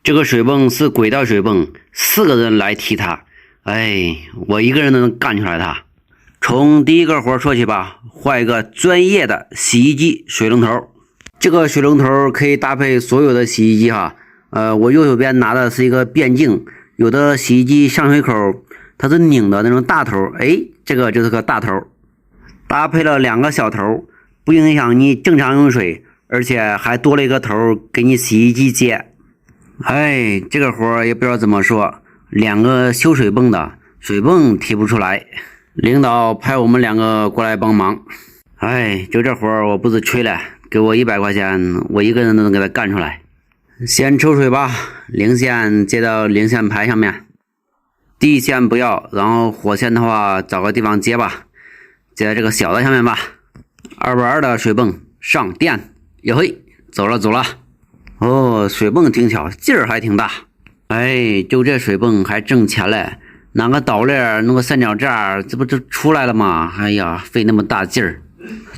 这个水泵是轨道水泵，4个人来提它，哎，我一个人都能干出来它。从第一个活说起吧，换一个专业的洗衣机水龙头。这个水龙头可以搭配所有的洗衣机哈。我右手边拿的是一个变径，有的洗衣机上水口它是拧的那种大头，哎，这个就是个大头，搭配了2个小头，不影响你正常用水，而且还多了一个头给你洗衣机接。哎，这个活也不知道怎么说，2个修水泵的，水泵提不出来，领导派我们2个过来帮忙。哎，就这活我不是吹了，给我100块钱，我一个人都能给他干出来。先抽水吧，零线接到零线排上面，地线不要，然后火线的话找个地方接吧，接在这个小的下面吧。220的水泵上电，哟嘿，走了。哦，水泵挺巧，劲儿还挺大。哎，就这水泵还挣钱嘞，拿个导链弄个三脚架，这不就出来了吗？哎呀，费那么大劲儿。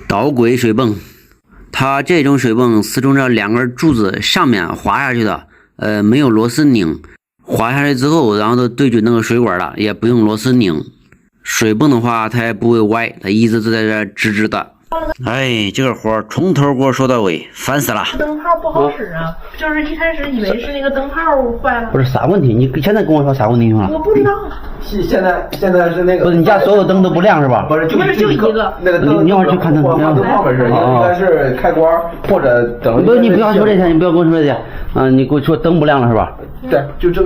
导轨水泵，它这种水泵是从这2根柱子上面滑下去的，没有螺丝拧，滑下来之后，然后都对准那个水管了，也不用螺丝拧。水泵的话，它也不会歪，它一直都在这直直的。哎，这个活从头给我说到尾，烦死了。灯泡不好使啊，就是一开始以为是那个灯泡坏了。不是啥问题？你现在跟我说啥问题了？我不知道。现在是那个。不是你家所有灯都不亮是吧？不是就一个。那个灯，你一会儿去看灯泡没事，应该是开关或者等。不是你不要说这些，你不要跟我说这些。你给我说灯不亮了是吧？对，就这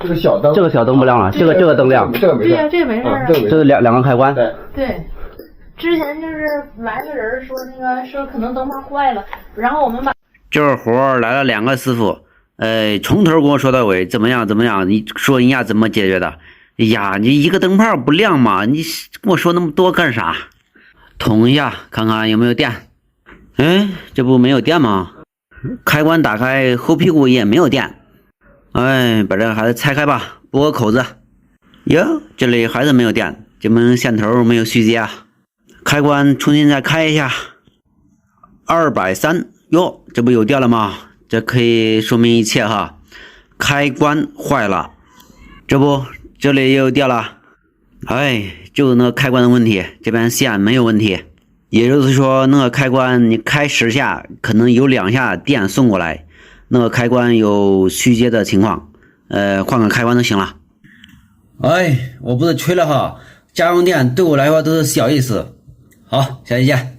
个小灯。这个小灯不亮了，这个灯亮。这个没事。对呀，这个没事啊。这是两个开关。对。之前就是来个人说可能灯泡坏了，然后我们把这个活来了2个师傅，从头跟我说到尾，怎么样？你说人家怎么解决的？哎呀，你一个灯泡不亮嘛，你跟我说那么多干啥？捅一下看看有没有电。哎，这不没有电吗？开关打开后屁股也没有电。哎，把这个还是拆开吧，拨个口子。哟，这里还是没有电，这门线头没有续接啊。开关重新再开一下，230，哟，这不有电了吗？这可以说明一切哈。开关坏了，这里也有电了。哎，就是那个开关的问题，这边线没有问题，也就是说那个开关你开10下，可能有2下电送过来，那个开关有续接的情况，换个开关就行了。哎，我不是吹了哈，家用电对我来说都是小意思。好，下期见。